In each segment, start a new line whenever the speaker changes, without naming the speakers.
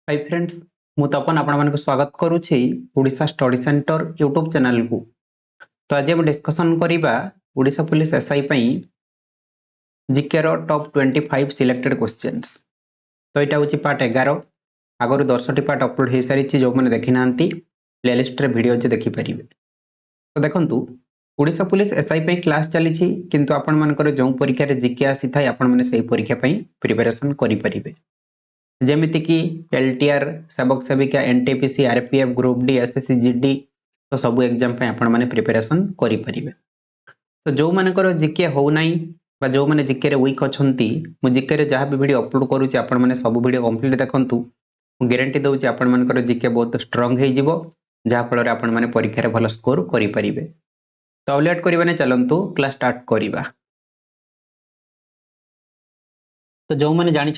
Hi friends मु तपन आपण मानक स्वागत करूछि Odisha study centre YouTube channel को। तो आज हम डिस्कशन करिबा ओडिशा पुलिस एसआई पई जीके रो टॉप 25 सिलेक्टेड क्वेश्चंस। तो एटा होछि पार्ट 11 आगरो 10 टी पार्ट अपलोड हे सारी छि जो माने देखि नांती प्लेलिस्ट रे वीडियो जे देखि परिबे। तो देखंतु ओडिशा पुलिस एसआई पई क्लास चली छि किंतु आपण मानकर जो परीक्षा रे जीके आसी थाय आपण माने सेही परीक्षा पई प्रिपरेशन करि परिबे। जेमिति कि एलटीआर सेवक सेविका NTPC RPF group D SSC GD तो सब एग्जाम पे आपण माने प्रिपरेशन करि परिबे। तो जो मानकर जीके हो नाही बा जो माने जीके रे वीक अछंती मु जीके रे जहां भी वीडियो अपलोड करूची आपण माने सब वीडियो कंप्लीट देखंतु मु गारंटी दउची आपण मानकर जीके बहुत स्ट्रांग हे जिवो जहां फल रे आपण माने परीक्षा रे भलो स्कोर करि परिबे। तो लेट करिबाने चलंतु क्लास स्टार्ट करिबा। तो जो मैंने जानी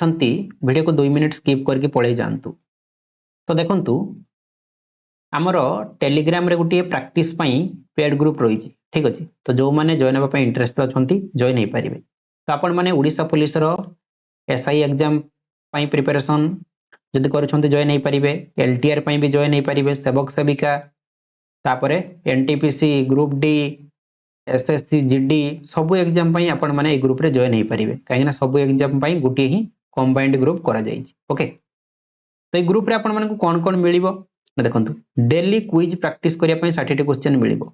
वीडियो को 2 मिनिट स्किप करके पढ़े जातु। तो देखंतु आमर टेलीग्राम रे गोटे प्रैक्टिस पेड ग्रुप रही ठीक अच्छे। तो जो मैंने जॉइन होगा इंटरेस्ट अच्छा जॉइन हो पारे। तो आपण मैंने ओडिशा पुलिस रो एसआई एग्जाम प्रिपरेशन जदि कर जॉइन हो पारे। एलटीआर भी जॉइन हो पारे। सेवक सेविका तापर NTPC group D SSC GD सब एग्जाम पई आपण माने ए ग्रुप रे जॉइन हो पारे कहीं ना सब एग्जाम पई गुटी ही कंबाइंड ग्रुप करा जाई छी। ओके तो ए ग्रुप रे आपण माने को कोन मिलिबो देखंतु डेली क्विज प्रैक्टिस करिया पई 60 टी क्वेश्चन मिलिबो।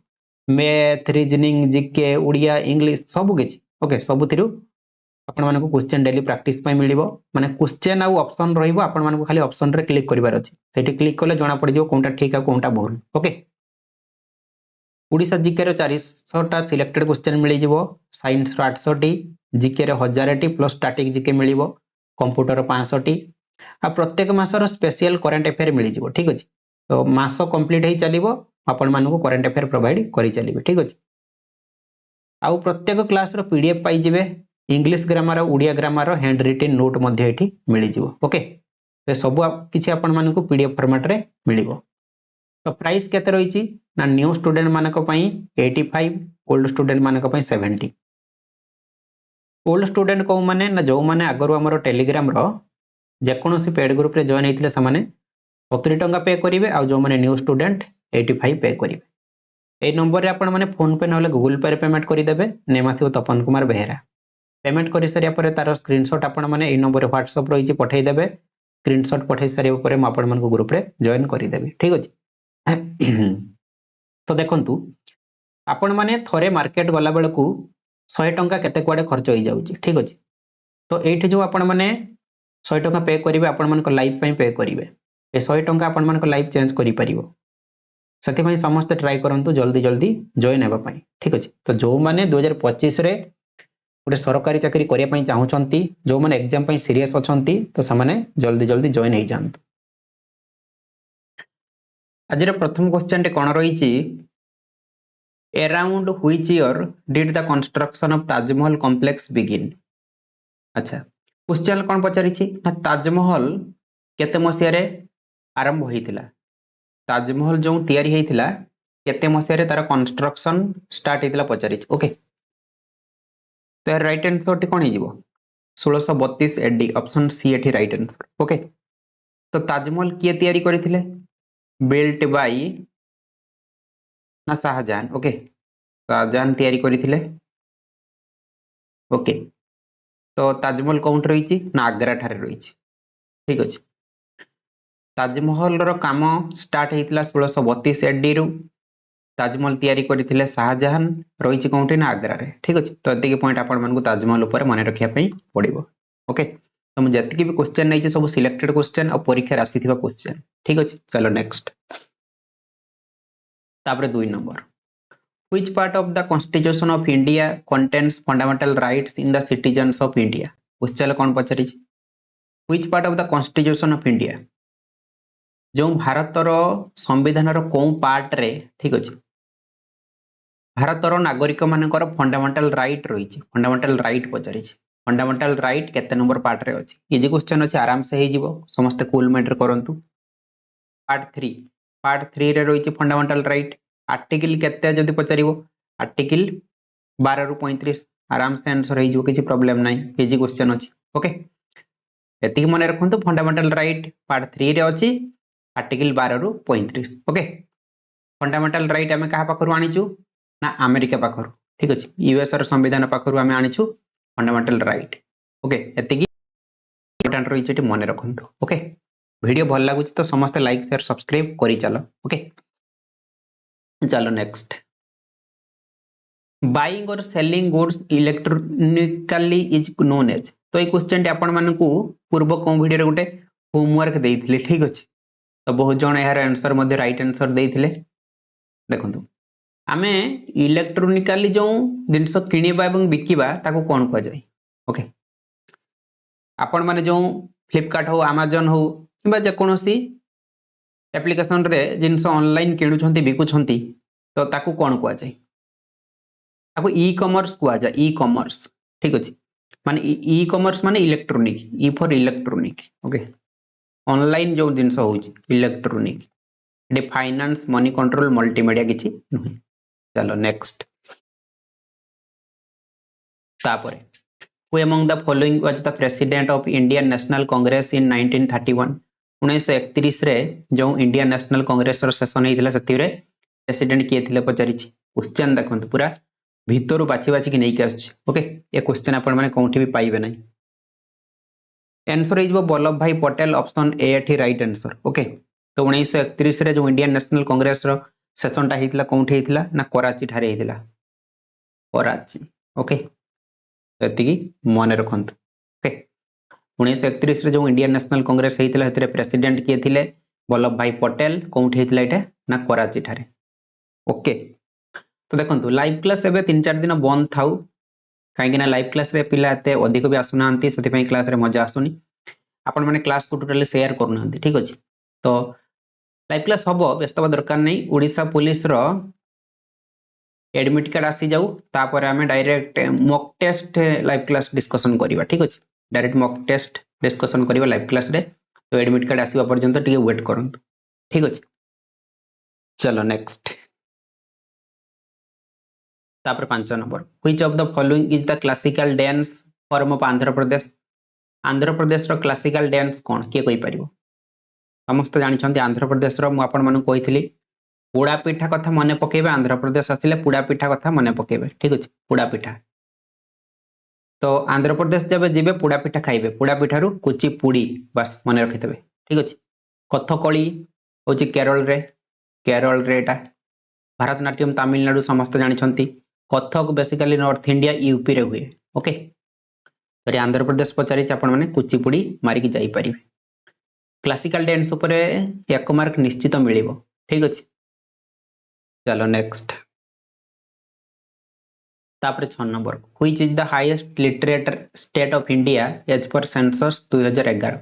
Math reasoning GK Odia English सब किछि। ओके सब थिरु आपण माने को क्वेश्चन डेली प्रैक्टिस पई मिलिबो। माने क्वेश्चन आ ऑप्शन रहिबो आपण माने को खाली ऑप्शन रे क्लिक करिवार अछि। सेठी क्लिक करले जणा पड़ जिवो कोनटा ठीक आ कोनटा भूल। ओके ओडिशा जीके रो 400 सिलेक्टेड क्वेश्चन मिली जिवो। साइंस रो 800 टी जीके रो 1000 टी प्लस स्टैटिक जीके मिलिबो। कंप्यूटर 500 टी आ प्रत्येक मासर स्पेशल करंट अफेयर मिली जिवो। ठीक अछि। तो मास कंप्लीट हे चलिबो आपण मानको को करंट अफेयर प्रोवाइड करि चलिबे। ठीक अछि। आ प्रत्येक क्लास रो पीडीएफ पाई जिवे। English grammar Odia grammar hand written note मध्ये एठी मिली जिवो। ओके तो सब किछि आपण मानको पीडीएफ फॉर्मेट रे मिलिबो। तो प्राइस केते रहिछि ना न्यू स्टूडेंट मानक पई 85 ओल्ड स्टूडेंट मानक पई 70। ओल्ड स्टूडेंट को माने ना जो माने आगरो हमरो टेलीग्राम रो जे कोनोसी पेड ग्रुप रे जॉइन हेतिले से माने 70 टंका पे करिवे आ जो माने न्यू स्टूडेंट 85 पे करिवे। ए नंबर रे आपण माने फोन पे नले गूगल पे रे पेमेंट करि देबे। नेम आथियो तपन कुमार बेहेरा। पेमेंट करि सरिया परे तार स्क्रीनशॉट आपण माने ए नंबर रे व्हाट्सएप रहिछि पठै देबे। स्क्रीनशॉट पठै सरिया परे म आपण मन को ग्रुप रे जॉइन करि देबे। ठीक अछि। तो देखंतु आपण माने थरे मार्केट गला बेल को 100 टंका केते कुआडे खर्च हो जाउची। ठीक अछि। तो एठी जो आपण माने 100 टंका पे करिवे आपण मन को लाइफ पई पे करिवे। ए 100 टंका आपण मन को लाइफ चेंज करि परिबो। सती पई समस्त ट्राई करंतु जल्दी जल्दी जॉइन हेबा पई। ठीक अछि। तो जो माने 2025 रे गोटे सरकारी चाकरी करिया पई चाहूचंती जो माने एग्जाम पई सीरियस अछंती तो सामाने जल्दी जल्दी जॉइन हे जांतु। आज प्रथम क्वेश्चन टे कोन रहिछि around which year did the construction of Taj Mahal complex begin. अच्छा क्वेश्चन कोन पचारिछि ना ताजमहल केते मसिया रे आरंभ होइतिला। ताजमहल जो तयारी हेतिला केते मसिया रे तार कंस्ट्रक्शन स्टार्ट हेतिला पचारिछि। ओके तो राइट आंसर टी कोन हे जिवो 1632 एडी ऑप्शन सी एठी राइट आंसर। ओके तो ताजमहल किए तयारी करिथिले बिल्ट बाय ना शाहजहां। ओके शाहजहां तयारी करिथिले। ओके तो ताजमहल कोउंट रहिछि ना आग्रा ठारे रहिछि। ठीक अछि। ताजमहल रो काम स्टार्ट हेतिला 1632 एडी रु। ताजमहल तयारी करिथिले शाहजहां रहिछि कोउंटी ना आग्रा रे। ठीक अछि। तो एतिके पॉइंट आपण मानको ताजमहल ऊपर माने रखिया पई पड़िबो। ओके तो हम जति भी क्वेश्चन नै छै सब सिलेक्टेड क्वेश्चन और परीक्षा रासिथिबा क्वेश्चन। ठीक अछि। चलो नेक्स्ट तापरे 2 number Which part of the Constitution of India contains fundamental rights in the citizens of India? Question कोन पचारिछि Which part of the Constitution of India जो भारत रो संविधान रो कोन पार्ट रे। ठीक अछि। भारत रो नागरिक मानकर फंडामेंटल राइट रहिछि। फंडामेंटल राइट पचारिछि फंडामेंटल राइट केते नंबर पार्ट रे अछि। इजी क्वेश्चन अछि आराम से हे जिवो समस्त कूल मेटर करंतु। पार्ट 3 रे रहिछि फंडामेंटल राइट। आर्टिकल केते जदि पचारिबो आर्टिकल 12 रु 35 आराम से आंसर हे जिवो किछि प्रॉब्लम नै। इजी क्वेश्चन अछि। ओके एति मन रखु फंडामेंटल राइट पार्ट 3 रे अछि आर्टिकल 12 रु 35 ओके फंडामेंटल राइट आमे कहा पाखरु आनिचु ना अमेरिका पाखरु ठीक अछि यूएस र संविधान पाखरु आमे आनिचु फंडामेंटल राइट ओके एति इम्पोर्टेंट रही छै मन रखु ओके वीडियो भल लागु तो समस्त लाइक शेयर सब्सक्राइब करी चलो ओके चलो नेक्स्ट बाइंग और selling goods electronically is known as तो ये क्वेश्चन टी आपण मानकू पूर्व को वीडियो रे गोटे होमवर्क देइथिले ठीक अछि तो बहुत जण यार आंसर मध्ये राइट आंसर देइथिले देखंतु आमे इलेक्ट्रॉनिकली जो जिंस किनिबा एवं बिकिबा ताको कोन को जाय ओके आपण माने जो फ्लिपकार्ट हो अमेज़न हो किबा जे कोनोसी एप्लीकेशन रे जिंस ऑनलाइन किणुछंती बिकुछंती तो ताको कोन को जाय ताको ई कॉमर्स को जाय ई कॉमर्स ठीक अछि माने ई कॉमर्स माने electronic E for electronic okay online जो जिंस होउची इलेक्ट्रॉनिक एडी फाइनेंस मनी कंट्रोल मल्टीमीडिया किछि नुहे चलो नेक्स्ट तापरे who among the following was the president of Indian National Congress in 1931 1931 रे जो इंडियन नेशनल कांग्रेस रो सेशन हेतिला सतिरे प्रेसिडेंट किए थिले पचारिछि क्वेश्चन देखंतु पूरा भीतरु बाछि बाछि कि नै के आछि ओके ए क्वेश्चन आपण माने कोठी भी पाइबे नै आंसर इज वल्लभ भाई पटेल ऑप्शन ए एठी राइट आंसर ओके तो 1931 रे जो इंडियन नेशनल कांग्रेस रो सेशन ता हेतिला कोठी हेतिला ना कराची ठारे हेतिला कराची ओके एति मन रखंतु ओके 1931 रे जो इंडियन नेशनल कांग्रेस हेतिला हेतरे प्रेसिडेंट किए थिले वल्लभ भाई पटेल कोठी हेतिला एटा ना कराची ठारे ओके तो देखंतु लाइव क्लास एबे 3-4 दिन बंद थाउ काहेकि ना लाइव क्लास रे पिला एते अधिक भी आसुनांती सति पई क्लास रे मजा आसुनी आपण माने क्लास को टोटली शेयर करूनांती ठीक अछि तो लाइव क्लास हबो व्यस्तबा दरकार नै ओडिसा पुलिस रो एडमिट कार्ड आसी जाऊ तापर आमे direct mock test live class discussion करिवा ठीक अछि डायरेक्ट मॉक टेस्ट डिस्कशन करिवा लाइव क्लास रे तो एडमिट कार्ड आसीबा पर्यंत टिके वेट करंतु ठीक अछि चलो नेक्स्ट तापर 5 number which of the following is the classical dance form of Andhra Pradesh रो क्लासिकल डांस कोन के कोइ परिबो समस्त जानि छथि आंध्र प्रदेश रो मु आपण मानु कहिथिली पुड़ा पिठा कथा मने पकेबे आंध्र प्रदेश आसिले पुड़ा पिठा कथा मने पकेबे ठीक अछि पुड़ा पिठा तो आंध्र प्रदेश जब जिबे पुड़ा पिठा खाइबे पुड़ा पिठा रु कुची पुड़ी बस मने रखितबे ठीक अछि कथकली होची केरल रे एटा भारतनाट्यम तमिलनाडु समस्त जानि छथि Kathak basically north India UP रे हुए ओके तरी आंध्र प्रदेश पचारि आपण माने कुची पुड़ी मारी कि जाई परिबे क्लासिकल डांस ऊपर एक मार्क निश्चित मिलिबो ठीक अछि चलो नेक्स्ट तापर 6 number which is the highest literate state of India as per census 2011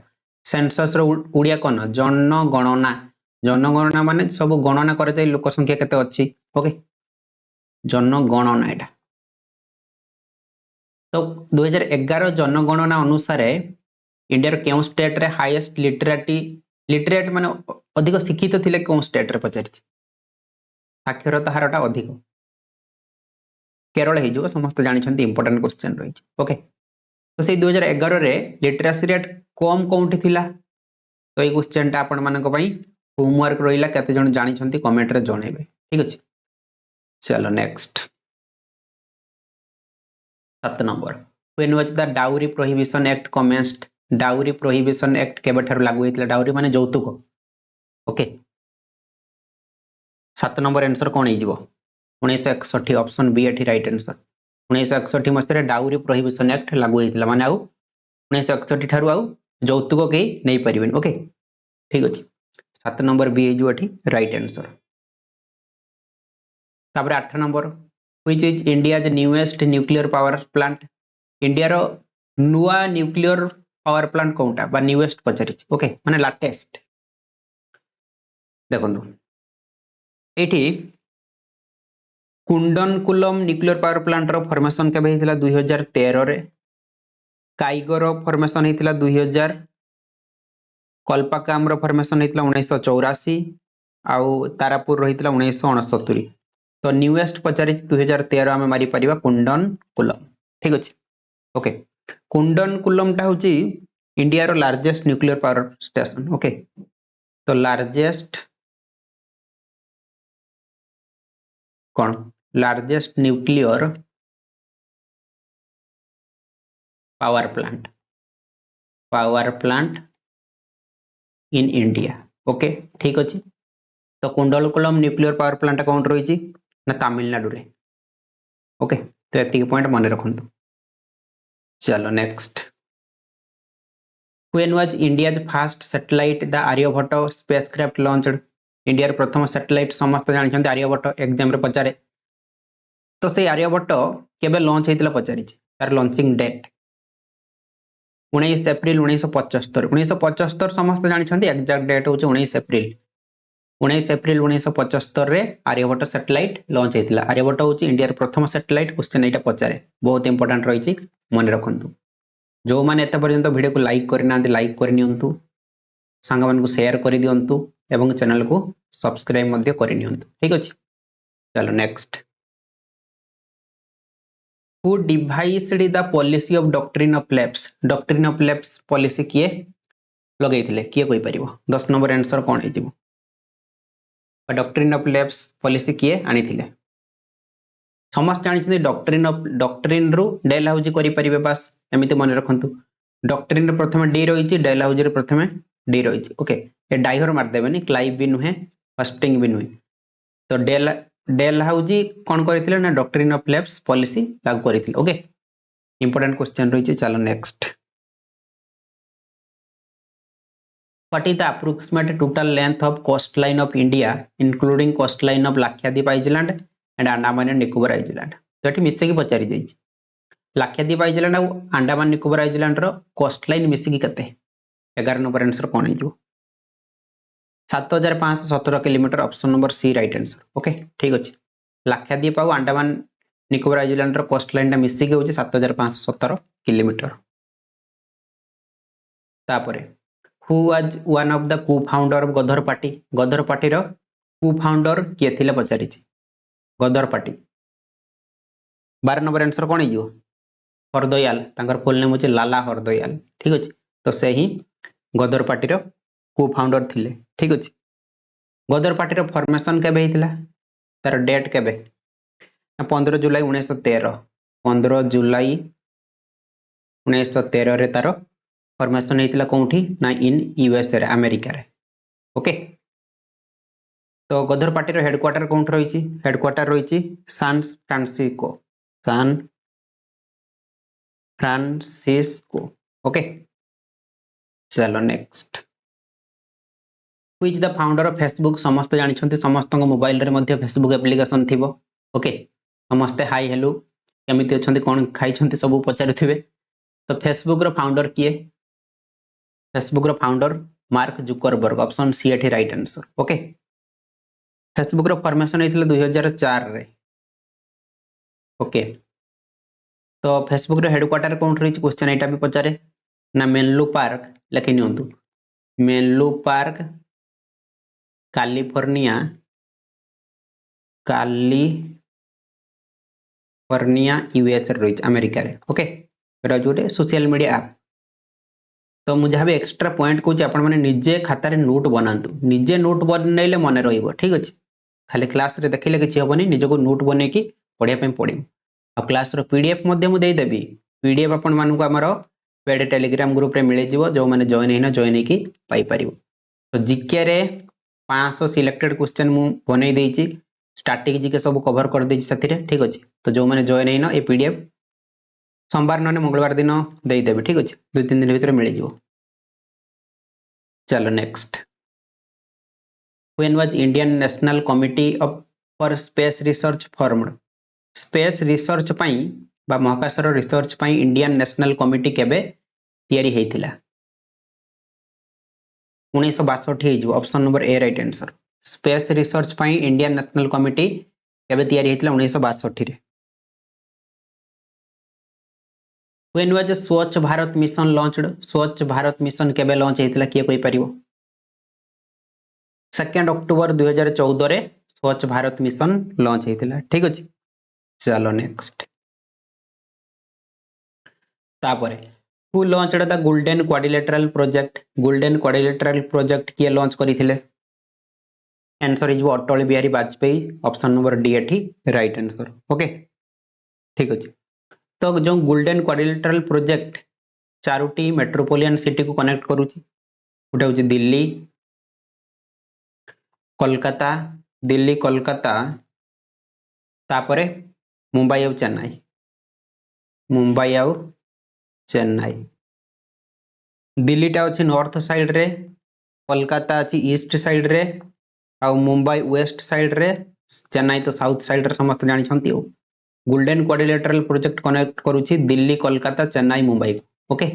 census रो उडिया कोन जनगणना माने सब गणना करे जाय लोक संख्या केते अछि ओके जनगणना एटा तो 2011 जनगणना अनुसार इंडिया रो केउ स्टेट रे हाईएस्ट लिटरेट माने अधिक शिक्षित थिले कोन स्टेट रे पचारि साक्षरता हारटा अधिक केरल हेजो समस्त जानि छथि इंपोर्टेंट क्वेश्चन रही ओके तो से 2011 रे लिटरेसी रेट कम कोउठी थिला तो ए क्वेश्चन ता आपण मानक पई होमवर्क रहिला कते जण जानि छथि कमेंट रे जणेबे ठीक अछि चलो next 7 number when was the dowry prohibition act commenced dowry prohibition act केबे ठार लागू हेतिला डाउरी माने जौतुक ओके 7 नंबर आंसर कोन हे जिवो 1961 ऑप्शन बी एठी राइट आंसर 1961 मस्ते डाउरी प्रोहिबिशन एक्ट लागू हेतिला माने आउ 1961 ठारू आउ जौतुक के नै परिबेन ओके ठीक अछि 7 नंबर बी हे जिवो एठी राइट आंसर तापर 8 number which is India's newest nuclear power plant India रो नुवा न्यूक्लियर पावर प्लांट कोनटा बा न्यूएस्ट पचारि ओके माने लेटेस्ट देखंतु एठी कुंडनकुलम न्यूक्लियर पावर प्लांट रो फॉर्मेशन केबे हेतिला 2013 रे काइगर रो फॉर्मेशन हेतिला 2000 कल्पाकाम रो फॉर्मेशन हेतिला 1984 आउ तारापुर रहितला 1969 तो न्यूएस्ट पचारि 2013 आमे मारी परिबा कुंडनकुलम ठीक अछि ओके कुंडनकुलम ता होची इंडिया रो largest nuclear power station okay तो लार्जेस्ट कौन largest nuclear power plant in India okay ठीक अच्छे तो कुंडलकुलम न्यूक्लियर पावर प्लांट कौन रही ना तमिलनाडु रे ओके तो ये पॉइंट मन रखु चलो next When was India's first satellite the Aryabhatta spacecraft launched? India प्रथम सैटेलाइट समस्त जानते आर्यभट्ट एग्जाम रे पचारे तो से आर्यभट्ट केबे लॉन्च होइतला पचारि तार लॉन्चिंग डेट 19 एप्रिल 1975 समस्त जानते एक्जाक्ट डेट होचे 19 एप्रिल 1975 रे आर्यभट्ट सैटेलाइट लॉन्च होइतला आर्यभट्ट होचे इंडिया प्रथम सैटेलाइट क्वेश्चन एटा पचारे बहुत इंपोर्टेंट रहिछि मन रखंतु जो माने एते पर्यंत वीडियो को लाइक करना लाइक कर नियंतु सांग मान को शेयर कर दियंतु एवं चैनल को सब्सक्राइब मध्य कर नियंतु ठीक अछि चलो next who devised the policy of doctrine of lapse policy किए लगैथिले किए कोइ परिबो 10 नंबर आंसर कोन हेजिबो डॉक्ट्रिन ऑफ लैप्स पॉलिसी किए आनिथिले समस्त जानि डॉक्ट्रिन रु डेलहाउजी करि परिबे बस एमिति मन रखंतु डॉक्ट्रिन रे प्रथमे डी रहिछि डेलहाउजी रे प्रथमे डी रहिछि ओके ए डाइवर मार देबेनी क्लाइव भी नुहे हस्टिंग भी नुहे तो डेलहाउजी कोन करिथिले ना डॉक्ट्रिन ऑफ लैप्स पॉलिसी लागू करिथिले ओके इंपोर्टेंट क्वेश्चन रहिछि चलो next what is the approximate total length of coastline of India including coastline of Lakshadweep island and Andaman and Nicobar island तो एठी मिसे की पचारि जाइछि लाक्षाद्वीप आइलैंड और अंडमान निकोबार आइलैंड रो कोस्टलाइन मिसिकी कते 11 नंबर आंसर कोन हेजिबो 7517 kilometre option number C right answer okay ठीक अछि लाक्षाद्वीप और अंडमान निकोबार आइलैंड रो कोस्टलाइन ता मिसिकी होछि 7517 किलोमीटर तापरे who was one of the को फाउंडर ऑफ गदर पार्टी रो को फाउंडर किए थिले पचारिछि गदर पार्टी 12 नंबर आंसर कोन हेजिबो हरदयाल तांकर फुल नेम होछि लाला हरदयाल ठीक अछि तो से ही गदर पार्टी रो को फाउंडर थिले ठीक अछि गदर पार्टी रो फॉर्मेशन केबे हितला तार डेट केबे 15 जुलाई 1913 15 जुलाई 1913 रे तार फॉर्मेशन हितला कोठी ना इन यूएसए रे अमेरिका रे ओके तो गदर पार्टी रो हेडक्वार्टर कोठ रहिछि हेडक्वार्टर रहिछि सान फ्रांसिस्को ओके चलो next who is the founder of Facebook समस्त जानिछन्ते समस्त मोबाइल रे मध्ये फेसबुक एप्लीकेशन थिबो ओके समस्त हाई हेलो केमिति अछन्ते कोन खाइछन्ते सब पचारुथिबे तो फेसबुक रो फाउंडर किए फेसबुक रो founder Mark Zuckerberg option C एठी राइट आंसर ओके फेसबुक रो फॉर्मेशन हेतिले 2004 रे ओके तो फेसबुक रो हेडक्वार्टर कोन रही क्वेश्चन एटा भी पचारे ना मेनलो पार्क लेखि नियंतु मेनलो पार्क कैलिफोर्निया यूएस रही अमेरिका रे ओके एटा जोटे सोशल मीडिया ऐप तो मुझे भी एक्स्ट्रा पॉइंट कहूँ आपण माने निजे खाता रे नोट बनातु निजे नोट बनैले मन रहिबो ठीक अछि खाली क्लास रे देखिले किछि हबनी निजको नोट बनै की पढिया पे पढिम आ क्लास रो पीडीएफ मध्ये मु देई देबी पीडीएफ आपण मानकु हमरो पेड टेलीग्राम ग्रुप रे मिले जिवो जो माने जॉइन हैना जॉइन की पाई परिबो तो जीके रे 500 सिलेक्टेड क्वेश्चन मु बनै देइछि स्टैटिक जीके सब कवर कर देइछि साथी रे ठीक अछि तो जो माने जॉइन हैना ए पीडीएफ सोमवार नने मंगलवार दिन देई देबे ठीक अछि 2-3 दिन भीतर मिले जिवो चलो next when was Indian national committee of for space research formed space research पई बा महाकाशर रिसर्च पई इंडियन नेशनल कमिटी केबे तयारी हेतिला 1962 हेजिबो option number A right answer space research पई इंडियन नेशनल कमिटी केबे तयारी हेतिला 1962 रे व्हेन वाज स्वच्छ भारत मिशन लॉन्च्ड स्वच्छ भारत मिशन केबे लॉन्च हेतिला किए कोइ परिबो 2 अक्टोबर 2014 रे स्वच्छ भारत मिशन लॉन्च हेतिला ठीक अछि चलो नेक्स्ट तापरे who launched the golden quadrilateral project golden quadrilateral project किए लॉन्च करथिले answer is Atal Bihari Vajpayee option number D एठी राइट आंसर ओके ठीक अछि तो जो golden quadrilateral project Charoti metropolitan city को कनेक्ट करूची गोटे हूँ दिल्ली कोलकाता दिल्ली कोलकाता तापरे मुंबई आउ चेन्नई दिल्लीटा अच्छी नॉर्थ साइड रे कोलकाता अच्छी ईस्ट साइड रे आउ मुंबई वेस्ट साइड रे चेन्नई तो साउथ साइड रे समस्त जानी गोल्डन क्वाड्रिलेटरल प्रोजेक्ट कनेक्ट करूची दिल्ली कोलकाता चेन्नई मुंबई ओके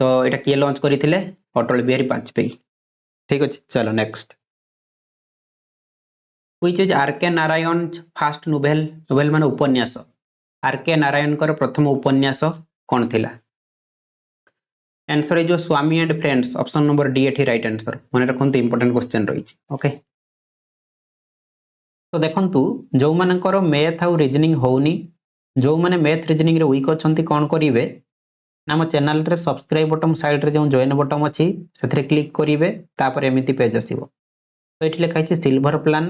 तो এটা किए लॉन्च करथिले अटल बिहारी वाजपेयी ठीक अछि चलो नेक्स्ट व्हिच इज आर के नारायण फास्ट नोवेल नोवेल माने उपन्यास आर के नारायण कर प्रथम उपन्यास कौन थिला answer is Swami and friends option number D एठी राइट आंसर माने रखंतु इंपोर्टेंट क्वेश्चन रही ओके तो देखंतु जो मानकर मैथ आउ रीजनिंग होउनी जो माने मैथ रीजनिंग रे वीक अछंती कोन करिवे नाम चैनल रे सब्सक्राइब बटन साइड रे जो जॉइन बटन अछि सेथरे क्लिक करिवे तापर एमिति पेज आसीबो तो एठी लिखा अछि सिल्वर प्लान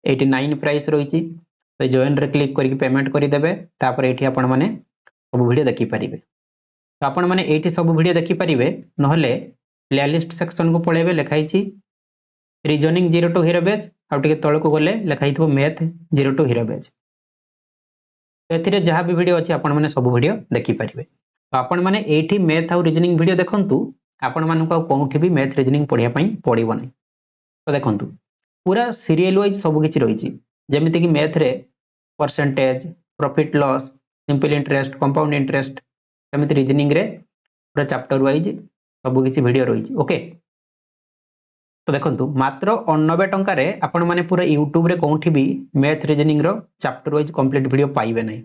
89 प्राइस रही तो जॉइन रे क्लिक करके पेमेंट कर देबे तापर एठी आपण माने सब वीडियो देखि परिबे तो आपण माने एठी सब वीडियो देखि परिबे नहले प्लेलिस्ट सेक्शन को पळेबे लिखा अछि रीजनिंग 0 टू हीरो बैच आ टिके तळ को गले लिखा हिथबो मैथ 0 टू हीरो बैच एथिरे जहां भी वीडियो अछि आपण माने सब वीडियो देखि परिबे तो आपण माने एठी मैथ आउ रीजनिंग वीडियो देखंतु आपण मानक आ कोउठी भी मैथ रीजनिंग पढिया पई पडिबो नै तो देखंतु पूरा सीरियल वाइज सब किछि रहिछि जेमिति कि मैथ रे percentage profit loss simple interest compound interest सेमिति रीजनिंग रे पूरा चैप्टर वाइज सब किछि वीडियो रहिछि ओके तो देखंतु मात्र 90 टंका रे आपण माने पूरा YouTube रे कोउठी भी मैथ रीजनिंग रो चैप्टर वाइज कंप्लीट वीडियो पाइबे नै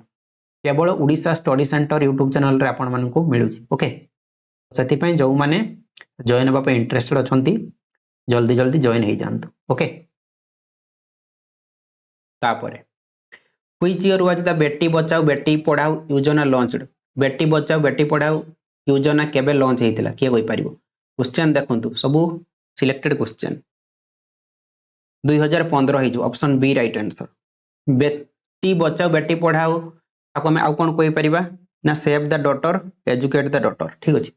केवल Orissa study centre YouTube channel रे आपण मानकु मिलुछि ओके सेति पई जो माने जॉइन होबा पे इंटरेस्टेड अछंती जल्दी जल्दी जॉइन हे जानतु ओके तापरे which year was the Beti Bachao Beti Padhao योजना लॉन्च्ड बेटी बचाओ बेटी पढ़ाओ योजना केबे लॉन्च हेतिला के कोइ पारिबो क्वेश्चन देखंतु सब सिलेक्टेड क्वेश्चन 2015 हे जो option B right answer Beti Bachao Beti Padhao आपको हमें आउ कोन कोइ परिबा ना save the daughter educate the daughter ठीक अछि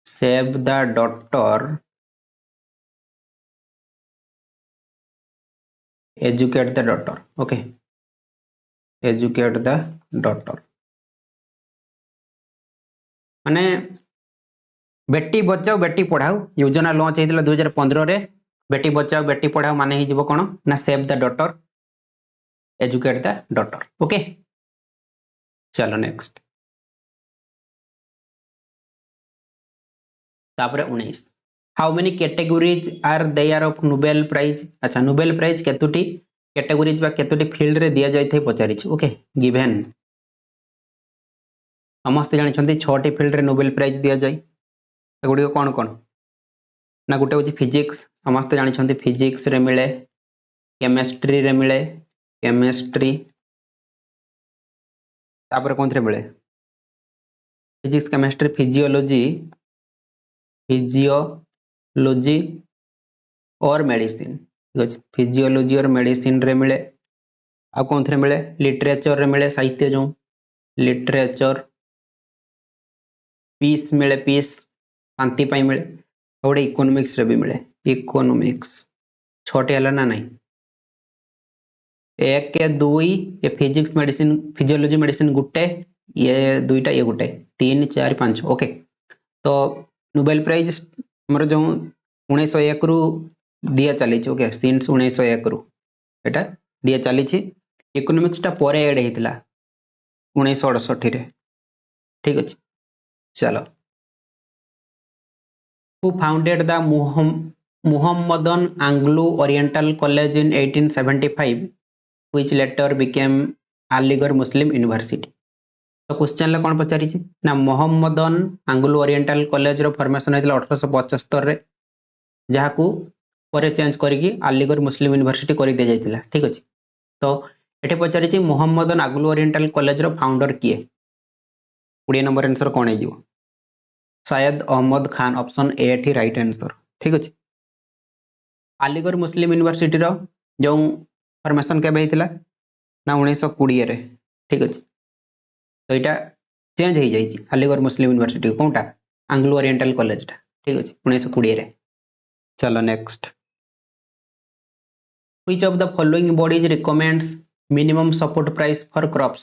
save the daughter educate the daughter okay educate the daughter माने बेटी बचाओ बेटी पढ़ाओ योजना लॉन्च हेतिला 2015 रे बेटी बचाओ बेटी पढ़ाओ माने ही जीवो कोन ना save the daughter educate the daughter okay चलो नेक्स्ट तापरे 19 how many categories are there of Nobel prize अच्छा नोबेल प्राइज केतुटी कैटेगरीज बा केतुटी फील्ड रे दिया जाय थे पचारि छी ओके गिवन समस्त जानि छथि 6 टी फील्ड रे नोबेल प्राइज दिया जाय एगुडी कोन कोन ना गुटे होची फिजिक्स समस्त जानि छथि फिजिक्स रे मिले केमिस्ट्री रे मिले केमिस्ट्री तापर कोन रे मिले फिजिक्स केमिस्ट्री फिजियोलॉजी और मेडिसिन ठीक अछि फिजियोलॉजी और मेडिसिन रे मिले आ कोन रे मिले लिटरेचर रे मिले साहित्य जो लिटरेचर पीस मिले पीस शांति पाई मिले और इकोनॉमिक्स रे भी मिले इकोनॉमिक्स छोटे हला ना नहीं 1 के 2 ये फिजिक्स मेडिसिन फिजियोलॉजी मेडिसिन गुटे ये दुईटा ये गुटे 3 4 5 ओके तो नोबेल प्राइज हमर जो 1901 रु दिया चली ओके सिंस 1901 रु एटा दिया चली इकोनॉमिक्स टा परे एड हेतिला 1968 रे ठीक अछि चलो who founded the Muhammadan Anglo Oriental College in 1875 which later became Aligarh Muslim University तो क्वेश्चन ला कोन पचारि छी ना मोहम्मदन आंग्लो ओरिएंटल कॉलेज रो फॉर्मेशन हेतला 1875 रे जहा को परे चेंज करिकि अलीगढ़ मुस्लिम यूनिवर्सिटी करि दे जायतिला ठीक अछि तो एठे पचारि छी मोहम्मदन आंग्लो ओरिएंटल कॉलेज रो फाउंडर किए 20 नंबर आंसर कौन है जीवो शायद अहमद खान ऑप्शन ए एठी राइट आंसर ठीक अछि अलीगढ़ मुस्लिम यूनिवर्सिटी रो जो फॉर्मेशन केबे हितला ना 1920 रे ठीक अछि तो एटा चेंज हो जाइए अलीगढ़ मुस्लिम यूनिवर्सिटी कौनटा आंग्लो ओरिएंटल कॉलेज टा ठीक अच्छे 1920 रे चलो next which of the following bodies recommends minimum support price for crops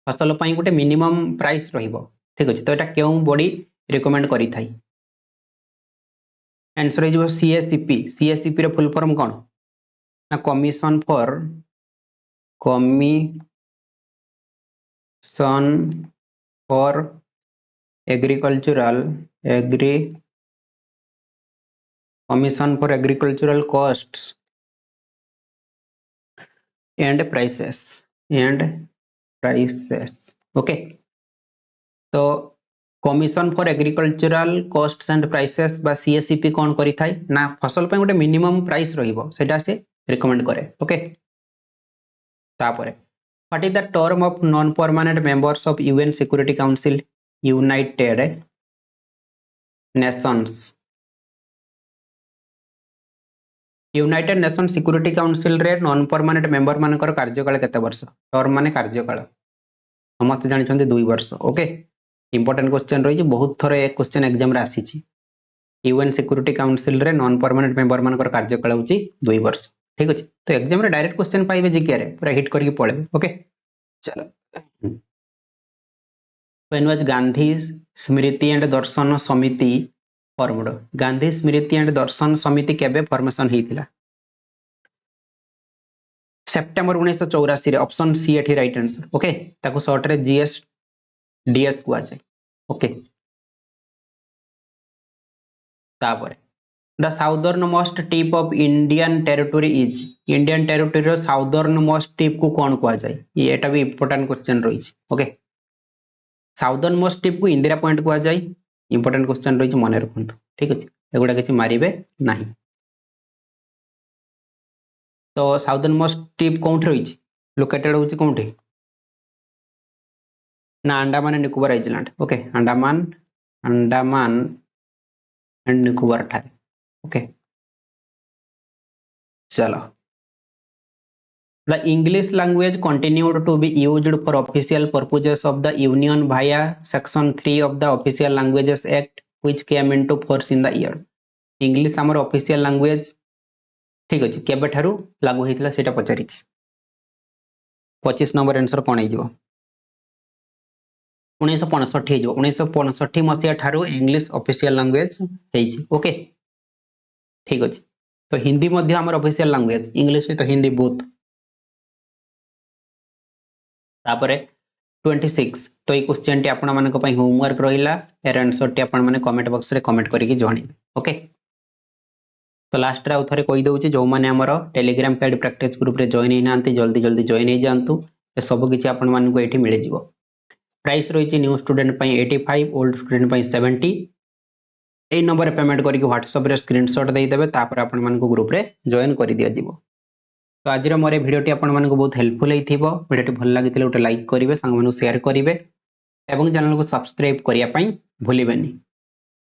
फसल पई गोटे मिनिमम प्राइस रहिबो ठीक अच्छे तो एटा केउ बॉडी रिकमेंड करि थाई आंसर है जो सीएससीपी रो फुल फॉर्म कोन ना commission for agricultural commission for agricultural costs and prices okay तो commission for agricultural costs and prices बा सीएससीपी कोन करि थाई ना फसल पे गोटे मिनिमम प्राइस रहिबो सेटा से रिकमेंड करे ओके तापरे what is the term of non permanent members of UN security council United Nations United nation security council रे नॉन परमानेंट मेंबर मानकर कार्यकाल केते वर्ष टर्म माने कार्यकाल समस्त जानि छथि 2 वर्ष ओके इंपोर्टेंट क्वेश्चन रही बहुत थर एक क्वेश्चन एग्जाम रे आसीची यूएन सिक्योरिटी काउंसिल रे नॉन परमानेंट मेंबर मानकर कार्यकाल होची 2 वर्ष ठीक अछि तो एग्जाम रे डायरेक्ट क्वेश्चन पाइबे जीके रे पूरा हिट करके पळे ओके चलो when was Gandhi Smriti and Darshan Samiti formed Gandhi Smriti and Darshan Samiti केबे फॉर्मेशन हेतिला सेप्टेम्बर 1984 रे ऑप्शन सी एठी राइट आंसर ओके ताको शॉर्ट रे डीएस कुआ जाय ओके तापर the southernmost tip of Indian territory is Indian territory रो साउदर्न मोस्ट टिप को कोन कुआ जाय ये एटा भी इंपोर्टेंट क्वेश्चन रही ओके साउदर्न मोस्ट टिप को इंदिरा पॉइंट कुआ जाय इंपोर्टेंट क्वेश्चन रही मन रखंतु ठीक अछि एगुडा किछि मारिबे नाही तो साउदर्न मोस्ट टिप कोउठ रही लोकेटेड होची कोउठी ना Andaman and Nicobar island okay Andaman and Nicobar ठारे ओके चलो the English language continued to be used for official purposes of the union via section 3 of the official languages act which came into force in the year English हमर official language ठीक अछि केबे ठारू लागू हेतिला सेटा पचारि 25 number answer कोन हे जिवो 1965 हे जिवो 1965 मसिया ठारू इंग्लिश ऑफिशियल लैंग्वेज हे छि ओके ठीक अछि तो हिंदी मध्ये हमर ऑफिशियल लैंग्वेज इंग्लिश तो हिंदी बोथ तापरे 26 तो ये क्वेश्चन टी आपण मानक पई होमवर्क रहिला एर आंसर टी आपण माने कमेंट बॉक्स रे कमेंट करिके जणी ओके तो लास्ट रे उथरे कहि दउची जो माने हमर टेलीग्राम पेड प्रैक्टिस ग्रुप रे जॉइन हे नांती जल्दी जॉइन हे जानतु ए सब किछि आपण मानक एठी मिले जिवो प्राइस रहिछि न्यू स्टूडेंट पई 85 ओल्ड स्टूडेंट पई 70 ए नंबर पेमेंट करिके व्हाट्सएप रे स्क्रीनशॉट देई देबे तापर आपण मानक ग्रुप रे जॉइन करि दिया जिवो तो आज मोर भिडियोटी आपण मानक बहुत हेल्पफुल हेतिबो भिडियोटी भल लागितले उटे लाइक करिवे संग मानक शेयर करिवे एवं चैनल को सब्सक्राइब करिया पई भूलिबेनी।